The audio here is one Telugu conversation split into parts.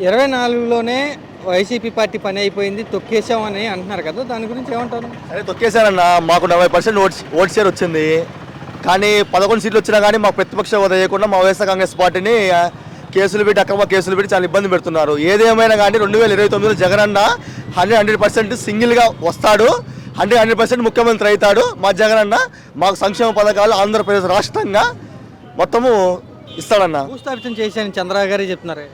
24లోనే వైసీపీ పార్టీ పని అయిపోయింది, తొక్కేసామని అంటున్నారు కదా, దాని గురించి ఏమంటారు? అదే తొక్కేశారన్న, మాకు 40% ఓట్ షేర్ వచ్చింది. కానీ 11 సీట్లు వచ్చినా కానీ మాకు ప్రతిపక్ష హోదా వేయకుండా మా వైఎస్ఆర్ కాంగ్రెస్ పార్టీని కేసులు పెట్టి అక్రమ కేసులు పెట్టి చాలా ఇబ్బంది పెడుతున్నారు. ఏదేమైనా కానీ 2029లో జగన్ అన్న 100% సింగిల్గా వస్తాడు, 100% ముఖ్యమంత్రి అవుతాడు. మా జగన్ అన్న మాకు సంక్షేమ పథకాలు ఆంధ్రప్రదేశ్ రాష్ట్రంగా మొత్తము ఇస్తాడన్న. భూస్థాపితం చేశాను చంద్రబాబు గారే చెప్తున్నారు.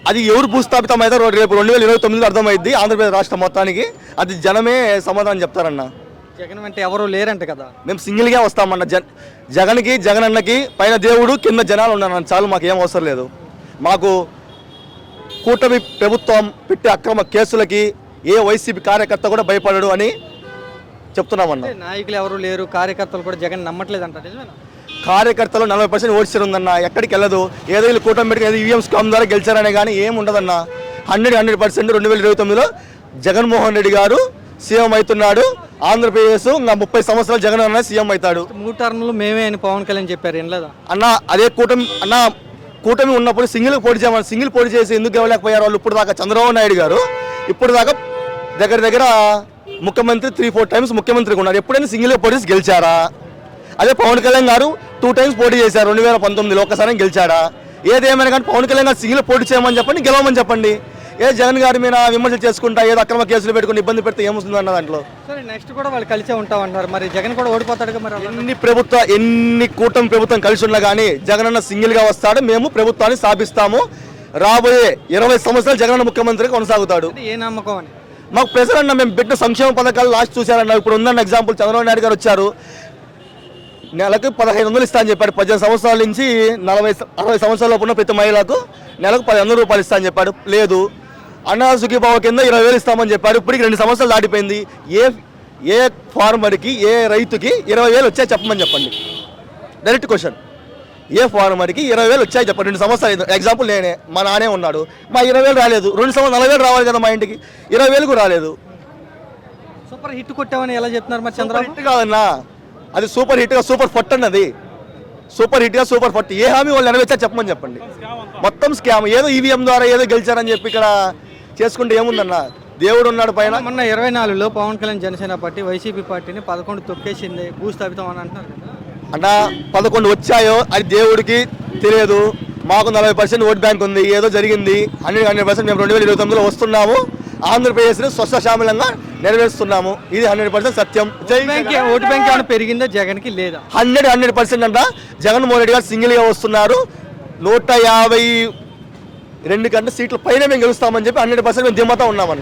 అది ఎవరు భూస్థాపితం అయితే రేపు 2029లో అర్థమైద్ది ఆంధ్రప్రదేశ్ రాష్ట్రం మొత్తానికి. అది జనమే సమాధానం చెప్తారన్న. జగన్ అంటే ఎవరు లేరంట కదా, మేము సింగిల్గా వస్తామన్న. జగన్కి జగన్ అన్నకి పైన దేవుడు కింద జనాలు ఉన్నారన్న, చాలు, మాకు ఏం అవసరం లేదు. మాకు కూటమి ప్రభుత్వం పెట్టే అక్రమ కేసులకి ఏ వైసీపీ కార్యకర్త కూడా భయపడడు అని చెప్తున్నామన్న. నాయకులు ఎవరు లేరు, కార్యకర్తలు కూడా జగన్ నమ్మట్లేదంట, నిజమేనా? కార్యకర్తలు 40% ఓట్ షేర్ ఉందన్న, ఎక్కడికి వెళ్ళదు. ఏదో వీళ్ళు కూటమి పెట్టి ఏదో ఈవీఎం స్కామ్ ద్వారా గెలిచారనే కానీ ఏం ఉండదన్న. 100% 2029లో జగన్మోహన్ రెడ్డి గారు సీఎం అవుతున్నాడు. ఆంధ్రప్రదేశ్ ఇంకా 30 సంవత్సరాలు జగన్ అన్న సీఎం అవుతాడు. 3 టర్మ్లు మేమే అని పవన్ కళ్యాణ్ చెప్పారు, ఏం లేదా అన్న? అదే కూటమి ఉన్నప్పుడు సింగిల్ పోటీ చేయమని, సింగిల్ పోటీ చేసి ఎందుకు గెలవలేకపోయారు వాళ్ళు? ఇప్పుడు దాకా చంద్రబాబు నాయుడు గారు ఇప్పుడు దాకా దగ్గర ముఖ్యమంత్రి 3-4 టైమ్స్ ముఖ్యమంత్రిగా ఉన్నారు. ఎప్పుడైనా సింగిల్గా పోటీ చేసి గెలిచారా? అదే పవన్ కళ్యాణ్ గారు 2 టైమ్స్ పోటీ చేశారు. 2019లో ఒక్కసారి గెలిచాడా? ఏదేమైనా కానీ పవన్ కళ్యాణ్ గారు సింగిల్ పోటీ చేయమని చెప్పండి, గెలవమని చెప్పండి. జగన్ గారి మీద విమర్శలు చేసుకుంటా ఏదో అక్రమ కేసులు పెట్టుకుని ఇబ్బంది పెడితే ఏమొస్తుంది అన్న దాంట్లో. సరే, నెక్స్ట్ కూడా వాళ్ళు కలిసే ఉంటామంటారు, మరి జగన్ కూడా ఓడిపోతాడు కదా? మరి ఎన్ని కూటమి ప్రభుత్వం కలిసి ఉన్నా కానీ జగన్ అన్న సింగిల్గా వస్తాడు. మేము ప్రభుత్వాన్ని స్థాపిస్తాము. రాబోయే 20 సంవత్సరాలు జగన్ అన్న ముఖ్యమంత్రిగా కొనసాగుతాడు. ఏ నమ్మకం అని మాకు ప్రెజర్ అన్న. మేము పెట్టిన సంక్షేమ పథకాలు లాస్ట్ చూశారన్న. ఇప్పుడు ఉందన్న ఎగ్జాంపుల్, చంద్రబాబు నాయుడు గారు వచ్చారు, నెలకు 1500 ఇస్తా అని చెప్పాడు. 18 సంవత్సరాల నుంచి 40-60 సంవత్సరాల ఉన్న ప్రతి మహిళకు నెలకు 1500 రూపాయలు ఇస్తా అని చెప్పాడు. లేదు. అన్నా సుఖీభావ కింద 20,000 ఇస్తామని చెప్పారు. ఇప్పటికి 2 సంవత్సరాలు దాటిపోయింది. ఏ ఫార్మర్కి, ఏ రైతుకి 20,000 వచ్చాయి చెప్పమని చెప్పండి. Direct question. ఏ ఫార్మర్కి 20,000 వచ్చాయి చెప్పండి. 2 సంవత్సరాలు. ఎగ్జాంపుల్ నేనే, మా నానే ఉన్నాడు, మా 20,000 రాలేదు. 2 సంవత్సరాలు 40,000 రావాలి కదా మా ఇంటికి, 20,000కు రాలేదు. సూపర్ హిట్ కొట్టామని ఎలా చెప్తున్నారు మరి చంద్రబాబు? హిట్ కాదన్నా, అది సూపర్ హిట్గా సూపర్ ఫట్ అన్నది. సూపర్ హిట్గా సూపర్ ఫట్. ఏ హామీ వాళ్ళు నెరవేర్చా చెప్పమని చెప్పండి. మొత్తం స్కామ్. ఏదో ఈవీఎం ద్వారా ఏదో గెలిచారని చెప్పి ఇక్కడ చేసుకుంటే ఏముందన్న? దేవుడు ఉన్నాడు పైన. మొన్న 24లో పవన్ కళ్యాణ్ జనసేన పార్టీ వైసీపీ పార్టీని 11 తొక్కేసింది, భూస్థాపితం అని అంటున్నారు కదా అన్న. 11 వచ్చాయో అది దేవుడికి తెలియదు. మాకు 40% ఓట్ బ్యాంక్ ఉంది. ఏదో జరిగింది. 100% మేము 2029లో వస్తున్నాము. ఆంధ్రప్రదేశ్ని స్వచ్ఛశామలంగా నెరవేరుస్తున్నాము. ఇది 100% సత్యం. ఓటు బ్యాంక్ ఏమైనా పెరిగిందా జగన్కి? లేదా. 100% అంట. జగన్మోహన్ రెడ్డి గారు సింగిల్గా వస్తున్నారు. 152 కంటే సీట్ల పైన మేము గెలుస్తామని చెప్పి 100% మేము దిమ్మతా ఉన్నామన్న.